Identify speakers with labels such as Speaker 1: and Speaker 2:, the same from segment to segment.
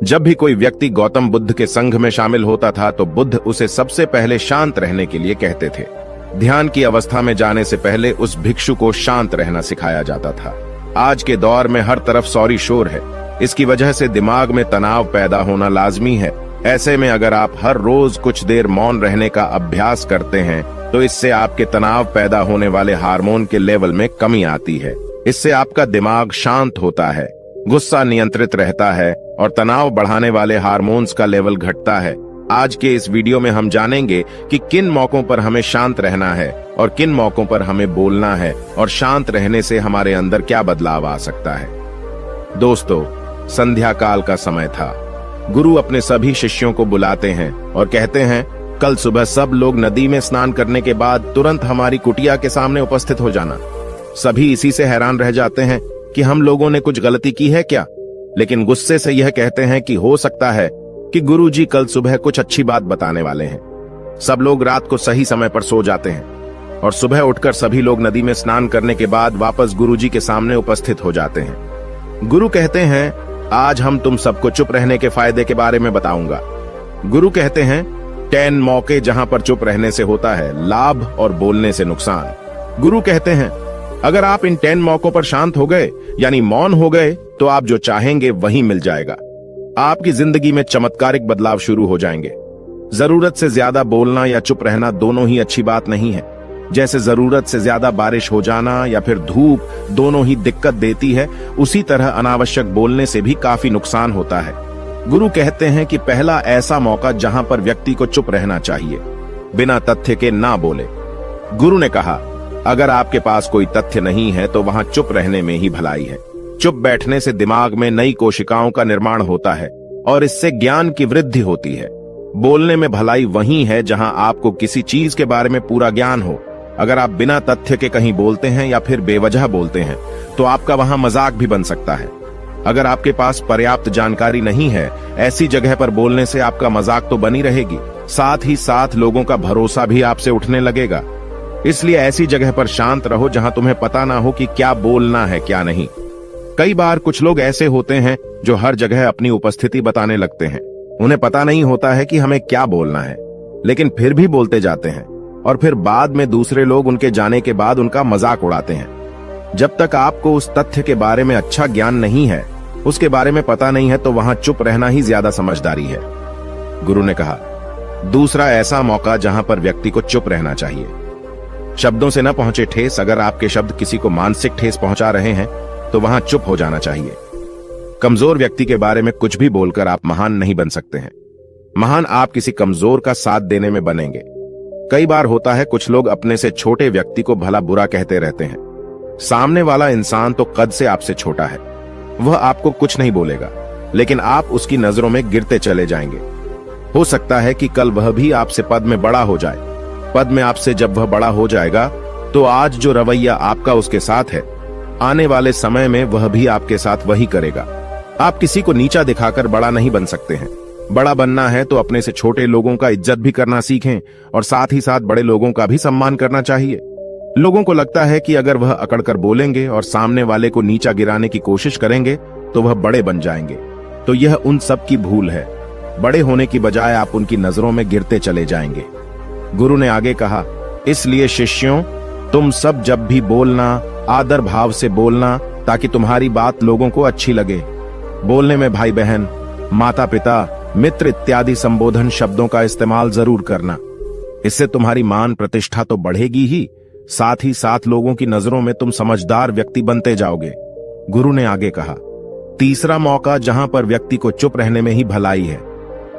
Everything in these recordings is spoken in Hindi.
Speaker 1: जब भी कोई व्यक्ति गौतम बुद्ध के संघ में शामिल होता था तो बुद्ध उसे सबसे पहले शांत रहने के लिए कहते थे। ध्यान की अवस्था में जाने से पहले उस भिक्षु को शांत रहना सिखाया जाता था। आज के दौर में हर तरफ सौरी शोर है। इसकी वजह से दिमाग में तनाव पैदा होना लाजमी है। ऐसे में अगर आप हर रोज कुछ देर मौन रहने का अभ्यास करते हैं तो इससे आपके तनाव पैदा होने वाले हार्मोन के लेवल में कमी आती है। इससे आपका दिमाग शांत होता है, गुस्सा नियंत्रित रहता है और तनाव बढ़ाने वाले हार्मोन्स का लेवल घटता है। आज के इस वीडियो में हम जानेंगे कि किन मौकों पर हमें शांत रहना है और किन मौकों पर हमें बोलना है और शांत रहने से हमारे अंदर क्या बदलाव आ सकता है। दोस्तों, संध्या काल का समय था। गुरु अपने सभी शिष्यों को बुलाते हैं और कहते हैं, कल सुबह सब लोग नदी में स्नान करने के बाद तुरंत हमारी कुटिया के सामने उपस्थित हो जाना। सभी इसी से हैरान रह जाते हैं कि हम लोगों ने कुछ गलती की है क्या, लेकिन गुस्से से यह कहते हैं कि हो सकता है कि गुरुजी कल सुबह कुछ अच्छी बात बताने वाले हैं। सब लोग रात को सही समय पर सो जाते हैं और सुबह उठकर सभी लोग नदी में स्नान करने के बाद वापस गुरुजी के सामने उपस्थित हो जाते हैं। गुरु कहते हैं, आज हम तुम सबको चुप रहने के फायदे के बारे में बताऊंगा। गुरु कहते हैं, 10 मौके जहां पर चुप रहने से होता है लाभ और बोलने से नुकसान। गुरु कहते हैं, अगर आप इन 10 मौकों पर शांत हो गए यानी मौन हो गए तो आप जो चाहेंगे वही मिल जाएगा। आपकी जिंदगी में चमत्कारिक बदलाव शुरू हो जाएंगे। जरूरत से ज्यादा बोलना या चुप रहना दोनों ही अच्छी बात नहीं है। जैसे जरूरत से ज्यादा बारिश हो जाना या फिर धूप दोनों ही दिक्कत देती है, उसी तरह अनावश्यक बोलने से भी काफी नुकसान होता है। गुरु कहते हैं कि पहला ऐसा मौका जहां पर व्यक्ति को चुप रहना चाहिए, बिना तथ्य के ना बोले। गुरु ने कहा, अगर आपके पास कोई तथ्य नहीं है तो वहां चुप रहने में ही भलाई है। चुप बैठने से दिमाग में नई कोशिकाओं का निर्माण होता है और इससे ज्ञान की वृद्धि होती है। बोलने में भलाई वही है जहां आपको किसी चीज के बारे में पूरा ज्ञान हो। अगर आप बिना तथ्य के कहीं बोलते हैं या फिर बेवजह बोलते हैं तो आपका वहां मजाक भी बन सकता है। अगर आपके पास पर्याप्त जानकारी नहीं है, ऐसी जगह पर बोलने से आपका मजाक तो बनी रहेगी, साथ ही साथ लोगों का भरोसा भी आपसे उठने लगेगा। इसलिए ऐसी जगह पर शांत रहो जहां तुम्हें पता ना हो कि क्या बोलना है क्या नहीं। कई बार कुछ लोग ऐसे होते हैं जो हर जगह अपनी उपस्थिति बताने लगते हैं। उन्हें पता नहीं होता है कि हमें क्या बोलना है, लेकिन फिर भी बोलते जाते हैं और फिर बाद में दूसरे लोग उनके जाने के बाद उनका मजाक उड़ाते हैं। जब तक आपको उस तथ्य के बारे में अच्छा ज्ञान नहीं है, उसके बारे में पता नहीं है, तो वहां चुप रहना ही ज्यादा समझदारी है। गुरु ने कहा, दूसरा ऐसा मौका जहां पर व्यक्ति को चुप रहना चाहिए। शब्दों से न पहुंचे ठेस। अगर आपके शब्द किसी को मानसिक ठेस पहुंचा रहे हैं तो वहां चुप हो जाना चाहिए। कमजोर व्यक्ति के बारे में कुछ भी बोलकर आप महान नहीं बन सकते हैं। महान आप किसी कमजोर का साथ देने में बनेंगे। कई बार होता है कुछ लोग अपने से छोटे व्यक्ति को भला बुरा कहते रहते हैं। सामने वाला इंसान तो कद से आपसे छोटा है, वह आपको कुछ नहीं बोलेगा, लेकिन आप उसकी नजरों में गिरते चले जाएंगे। हो सकता है कि कल वह भी आपसे पद में बड़ा हो जाए। पद में आपसे जब वह बड़ा हो जाएगा तो आज जो रवैया आपका उसके साथ है, आने वाले समय में वह भी आपके साथ वही करेगा। आप किसी को नीचा दिखाकर बड़ा नहीं बन सकते हैं। बड़ा बनना है तो अपने से छोटे लोगों का इज्जत भी करना सीखें और साथ ही साथ बड़े लोगों का भी सम्मान करना चाहिए। लोगों को लगता है कि अगर वह अकड़कर बोलेंगे और सामने वाले को नीचा गिराने की कोशिश करेंगे तो वह बड़े बन जाएंगे, तो यह उन सब की भूल है। बड़े होने की बजाय आप उनकी नजरों में गिरते चले जाएंगे। गुरु ने आगे कहा, इसलिए शिष्यों, तुम सब जब भी बोलना आदर भाव से बोलना ताकि तुम्हारी बात लोगों को अच्छी लगे। बोलने में भाई बहन, माता पिता, मित्र इत्यादि संबोधन शब्दों का इस्तेमाल जरूर करना। इससे तुम्हारी मान प्रतिष्ठा तो बढ़ेगी ही, साथ ही साथ लोगों की नजरों में तुम समझदार व्यक्ति बनते जाओगे। गुरु ने आगे कहा, तीसरा मौका जहां पर व्यक्ति को चुप रहने में ही भलाई है।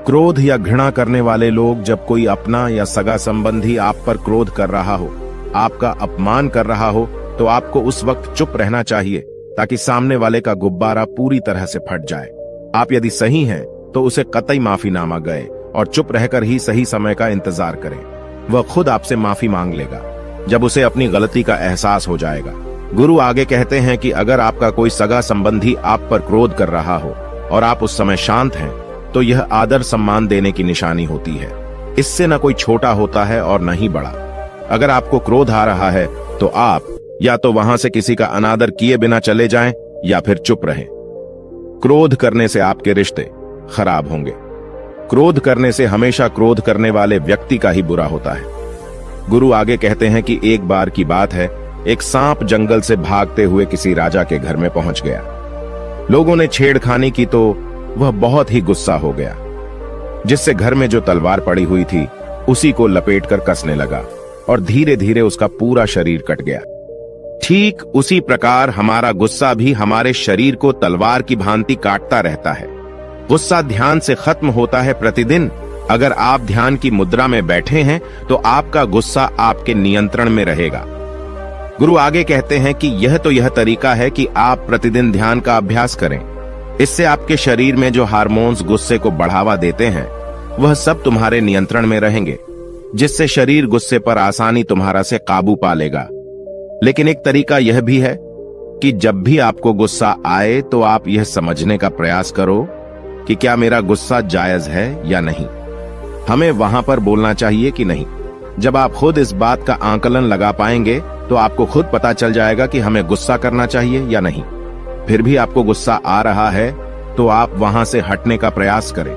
Speaker 1: क्रोध या घृणा करने वाले लोग, जब कोई अपना या सगा संबंधी आप पर क्रोध कर रहा हो, आपका अपमान कर रहा हो, तो आपको उस वक्त चुप रहना चाहिए ताकि सामने वाले का गुब्बारा पूरी तरह से फट जाए। आप यदि सही हैं तो उसे कतई माफीनामा गए और चुप रहकर ही सही समय का इंतजार करें। वह खुद आपसे माफी मांग लेगा जब उसे अपनी गलती का एहसास हो जाएगा। गुरु आगे कहते हैं कि अगर आपका कोई सगा संबंधी आप पर क्रोध कर रहा हो और आप उस समय शांत हैं, तो यह आदर सम्मान देने की निशानी होती है। इससे न कोई छोटा होता है और न ही बड़ा। अगर आपको क्रोध आ रहा है तो आप या तो वहां से किसी का अनादर किए बिना चले जाएं या फिर चुप रहें। क्रोध करने से आपके रिश्ते, खराब होंगे। क्रोध करने से हमेशा क्रोध करने वाले व्यक्ति का ही बुरा होता है। गुरु आगे कहते हैं कि एक बार की बात है, एक सांप जंगल से भागते हुए किसी राजा के घर में पहुंच गया। लोगों ने छेड़खानी की तो वह बहुत ही गुस्सा हो गया, जिससे घर में जो तलवार पड़ी हुई थी उसी को लपेटकर कसने लगा और धीरे धीरे उसका पूरा शरीर कट गया। ठीक उसी प्रकार हमारा गुस्सा भी हमारे शरीर को तलवार की भांति काटता रहता है। गुस्सा ध्यान से खत्म होता है प्रतिदिन। अगर आप ध्यान की मुद्रा में बैठे हैं तो आपका गुस्सा आपके नियंत्रण में रहेगा। गुरु आगे कहते हैं कि यह तरीका है कि आप प्रतिदिन ध्यान का अभ्यास करें। इससे आपके शरीर में जो हार्मोन्स गुस्से को बढ़ावा देते हैं वह सब तुम्हारे नियंत्रण में रहेंगे, जिससे शरीर गुस्से पर आसानी तुम्हारा से काबू पा लेगा। लेकिन एक तरीका यह भी है कि जब भी आपको गुस्सा आए तो आप यह समझने का प्रयास करो कि क्या मेरा गुस्सा जायज है या नहीं। हमें वहां पर बोलना चाहिए कि नहीं। जब आप खुद इस बात का आकलन लगा पाएंगे तो आपको खुद पता चल जाएगा कि हमें गुस्सा करना चाहिए या नहीं। फिर भी आपको गुस्सा आ रहा है तो आप वहां से हटने का प्रयास करें,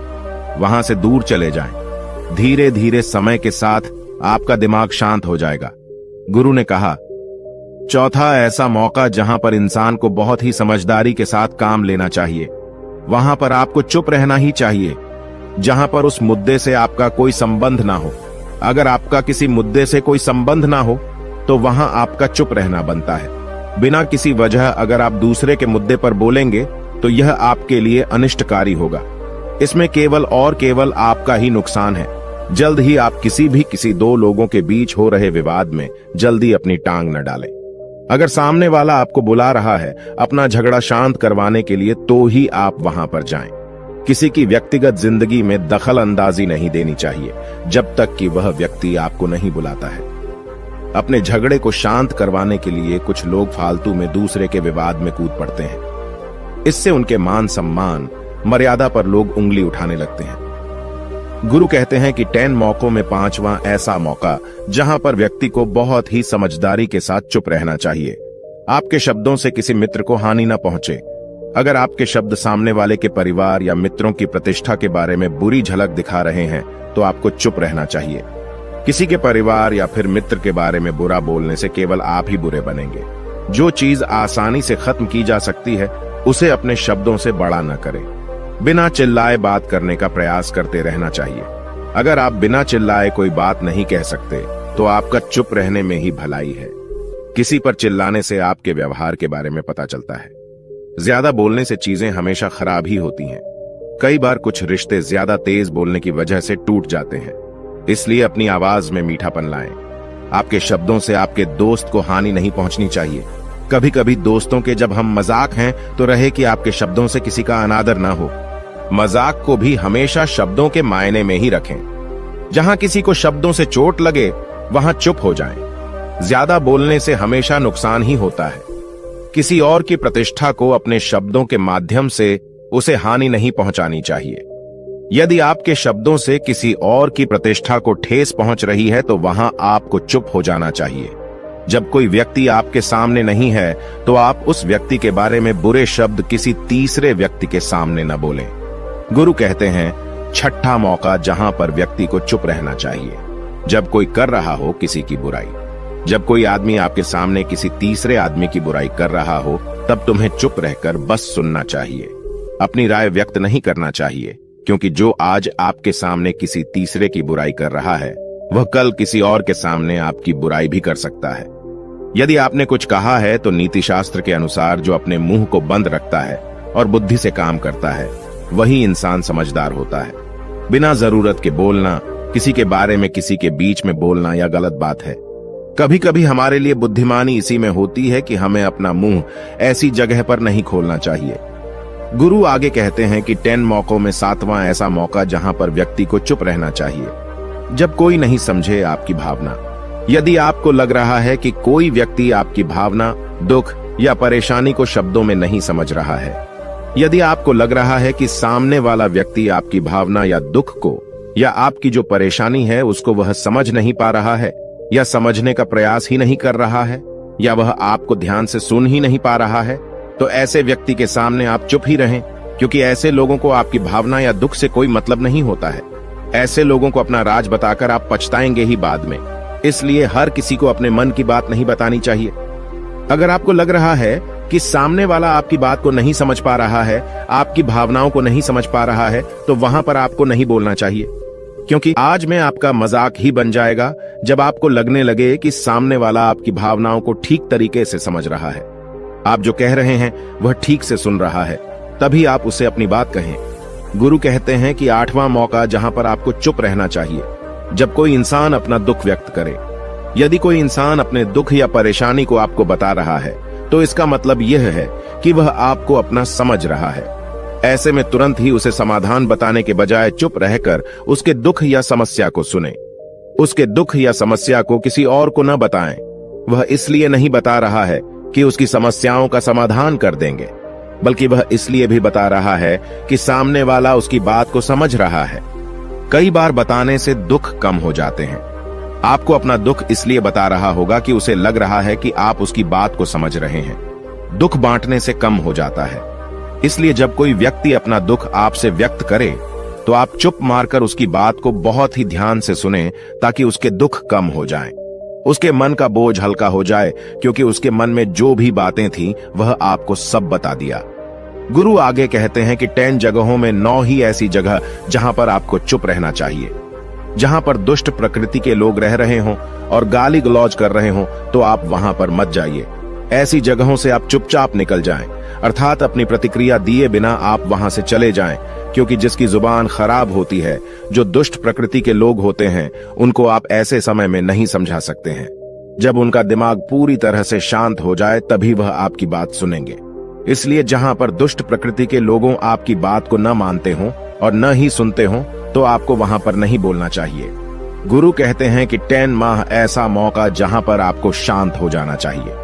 Speaker 1: वहां से दूर चले जाएं। धीरे धीरे समय के साथ आपका दिमाग शांत हो जाएगा। गुरु ने कहा, चौथा ऐसा मौका जहां पर इंसान को बहुत ही समझदारी के साथ काम लेना चाहिए, वहां पर आपको चुप रहना ही चाहिए, जहां पर उस मुद्दे से आपका कोई संबंध ना हो। अगर आपका किसी मुद्दे से कोई संबंध ना हो तो वहां आपका चुप रहना बनता है। बिना किसी वजह अगर आप दूसरे के मुद्दे पर बोलेंगे तो यह आपके लिए अनिष्टकारी होगा। इसमें केवल और केवल आपका ही नुकसान है। जल्द ही आप किसी दो लोगों के बीच हो रहे विवाद में जल्दी अपनी टांग न डालें। अगर सामने वाला आपको बुला रहा है अपना झगड़ा शांत करवाने के लिए तो ही आप वहां पर जाएं। किसी की व्यक्तिगत जिंदगी में दखल अंदाजी नहीं देनी चाहिए जब तक कि वह व्यक्ति आपको नहीं बुलाता है। अपने झगड़े को शांत करवाने के लिए कुछ लोग फालतू में दूसरे के विवाद में कूद पड़ते हैं। इससे उनके मान सम्मान मर्यादा पर लोग उंगली उठाने लगते हैं। गुरु कहते हैं कि 10 मौकों में 5वां ऐसा मौका जहां पर व्यक्ति को बहुत ही समझदारी के साथ चुप रहना चाहिए। आपके शब्दों से किसी मित्र को हानि न पहुंचे। अगर आपके शब्द सामने वाले के परिवार या मित्रों की प्रतिष्ठा के बारे में बुरी झलक दिखा रहे हैं तो आपको चुप रहना चाहिए। किसी के परिवार या फिर मित्र के बारे में बुरा बोलने से केवल आप ही बुरे बनेंगे। जो चीज आसानी से खत्म की जा सकती है उसे अपने शब्दों से बड़ा न करें। बिना चिल्लाए बात करने का प्रयास करते रहना चाहिए। अगर आप बिना चिल्लाए कोई बात नहीं कह सकते तो आपका चुप रहने में ही भलाई है। किसी पर चिल्लाने से आपके व्यवहार के बारे में पता चलता है। ज्यादा बोलने से चीजें हमेशा खराब ही होती हैं। कई बार कुछ रिश्ते ज्यादा तेज बोलने की वजह से टूट जाते हैं। इसलिए अपनी आवाज में मीठापन लाएं। आपके शब्दों से आपके दोस्त को हानि नहीं पहुंचनी चाहिए। कभी कभी दोस्तों के जब हम मजाक हैं तो रहे कि आपके शब्दों से किसी का अनादर ना हो। मजाक को भी हमेशा शब्दों के मायने में ही रखें। जहां किसी को शब्दों से चोट लगे वहां चुप हो जाएं। ज्यादा बोलने से हमेशा नुकसान ही होता है। किसी और की प्रतिष्ठा को अपने शब्दों के माध्यम से उसे हानि नहीं पहुंचानी चाहिए। यदि आपके शब्दों से किसी और की प्रतिष्ठा को ठेस पहुंच रही है तो वहां आपको चुप हो जाना चाहिए। जब कोई व्यक्ति आपके सामने नहीं है तो आप उस व्यक्ति के बारे में बुरे शब्द किसी तीसरे व्यक्ति के सामने न बोलें। गुरु कहते हैं, छठा मौका जहां पर व्यक्ति को चुप रहना चाहिए, जब कोई कर रहा हो किसी की बुराई। जब कोई आदमी आपके सामने किसी तीसरे आदमी की बुराई कर रहा हो तब तुम्हें चुप रहकर बस सुनना चाहिए। अपनी राय व्यक्त नहीं करना चाहिए, क्योंकि जो आज आपके सामने किसी तीसरे की बुराई कर रहा है वह कल किसी और के सामने आपकी बुराई भी कर सकता है। यदि आपने कुछ कहा है तो नीति शास्त्र के अनुसार जो अपने मुंह को बंद रखता है और बुद्धि से काम करता है वही इंसान समझदार होता है। बिना जरूरत के बोलना, किसी के बारे में किसी के बीच में बोलना यह गलत बात है। कभी कभी हमारे लिए बुद्धिमानी इसी में होती है कि हमें अपना मुंह ऐसी जगह पर नहीं खोलना चाहिए। गुरु आगे कहते हैं कि 10 मौकों में 7वां ऐसा मौका जहां पर व्यक्ति को चुप रहना चाहिए, जब कोई नहीं समझे आपकी भावना। यदि आपको लग रहा है कि कोई व्यक्ति आपकी भावना, दुख या परेशानी को शब्दों में नहीं समझ रहा है, यदि आपको लग रहा है कि सामने वाला व्यक्ति आपकी भावना या दुख को या आपकी जो परेशानी है उसको वह समझ नहीं पा रहा है या समझने का प्रयास ही नहीं कर रहा है या वह आपको ध्यान से सुन ही नहीं पा रहा है, तो ऐसे व्यक्ति के सामने आप चुप ही रहें। क्योंकि ऐसे लोगों को आपकी भावना या दुख से कोई मतलब नहीं होता है। ऐसे लोगों को अपना राज बताकर आप पछताएंगे ही बाद में। इसलिए हर किसी को अपने मन की बात नहीं बतानी चाहिए। अगर आपको लग रहा है कि सामने वाला आपकी बात को नहीं समझ पा रहा है, आपकी भावनाओं को नहीं समझ पा रहा है, तो वहां पर आपको नहीं बोलना चाहिए, क्योंकि आज में आपका मजाक ही बन जाएगा जब आपको लगने लगे कि सामने वाला आपकी भावनाओं को ठीक तरीके से समझ रहा है, आप जो कह रहे हैं वह ठीक से सुन रहा है, तभी आप उसे अपनी बात कहें। गुरु कहते हैं कि 8वां मौका जहां पर आपको चुप रहना चाहिए, जब कोई इंसान अपना दुख व्यक्त करे। यदि कोई इंसान अपने दुख या परेशानी को आपको बता रहा है, तो इसका मतलब यह है कि वह आपको अपना समझ रहा है। ऐसे में तुरंत ही उसे समाधान बताने के बजाय चुप रहकर उसके दुख या समस्या को सुने। उसके दुख या समस्या को किसी और को न बताएं। वह इसलिए नहीं बता रहा है कि उसकी समस्याओं का समाधान कर देंगे, बल्कि वह इसलिए भी बता रहा है कि सामने वाला उसकी बात को समझ रहा है। कई बार बताने से दुख कम हो जाते हैं। आपको अपना दुख इसलिए बता रहा होगा कि उसे लग रहा है कि आप उसकी बात को समझ रहे हैं। दुख बांटने से कम हो जाता है। इसलिए जब कोई व्यक्ति अपना दुख आपसे व्यक्त करे, तो आप चुप मारकर उसकी बात को बहुत ही ध्यान से सुनें, ताकि उसके दुख कम हो जाएं। उसके मन का बोझ हल्का हो जाए, क्योंकि उसके मन में जो भी बातें थीं, वह आपको सब बता दिया। गुरु आगे कहते हैं कि 10 जगहों में 9 ही ऐसी जगह जहां पर आपको चुप रहना चाहिए। जहां पर दुष्ट प्रकृति के लोग रह रहे हों और गाली गलौज कर रहे हों, तो आप वहां पर मत जाइए। ऐसी जगहों से आप चुपचाप निकल जाएं, अर्थात अपनी प्रतिक्रिया दिए बिना आप वहां से चले जाएं, क्योंकि जिसकी जुबान खराब होती है, जो दुष्ट प्रकृति के लोग होते हैं, उनको आप ऐसे समय में नहीं समझा सकते हैं। जब उनका दिमाग पूरी तरह से शांत हो जाए, तभी वह आपकी बात सुनेंगे। इसलिए जहां पर दुष्ट प्रकृति के लोगों आपकी बात को न मानते हों और न ही सुनते हों, तो आपको वहां पर नहीं बोलना चाहिए। गुरु कहते हैं कि 10 माह ऐसा मौका जहां पर आपको शांत हो जाना चाहिए।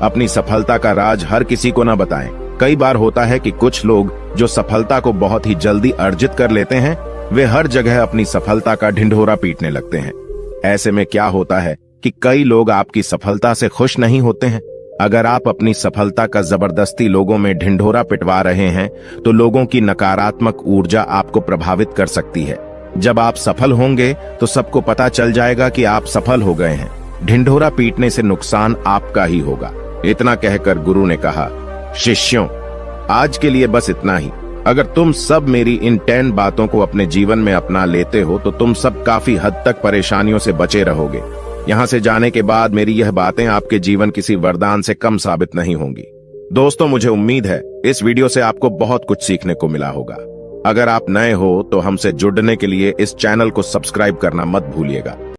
Speaker 1: अपनी सफलता का राज हर किसी को न बताएं। कई बार होता है कि कुछ लोग जो सफलता को बहुत ही जल्दी अर्जित कर लेते हैं, वे हर जगह अपनी सफलता का ढिंढोरा पीटने लगते हैं। ऐसे में क्या होता है कि कई लोग आपकी सफलता से खुश नहीं होते हैं। अगर आप अपनी सफलता का जबरदस्ती लोगों में ढिंढोरा पिटवा रहे हैं, तो लोगों की नकारात्मक ऊर्जा आपको प्रभावित कर सकती है। जब आप सफल होंगे, तो सबको पता चल जाएगा कि आप सफल हो गए हैं। ढिंढोरा पीटने से नुकसान आपका ही होगा। इतना कहकर गुरु ने कहा, शिष्यों, आज के लिए बस इतना ही। अगर तुम सब मेरी इन 10 बातों को अपने जीवन में अपना लेते हो, तो तुम सब काफी हद तक परेशानियों से बचे रहोगे। यहां से जाने के बाद मेरी यह बातें आपके जीवन किसी वरदान से कम साबित नहीं होंगी। दोस्तों, मुझे उम्मीद है इस वीडियो से आपको बहुत कुछ सीखने को मिला होगा। अगर आप नए हो तो हमसे जुड़ने के लिए इस चैनल को सब्सक्राइब करना मत भूलिएगा।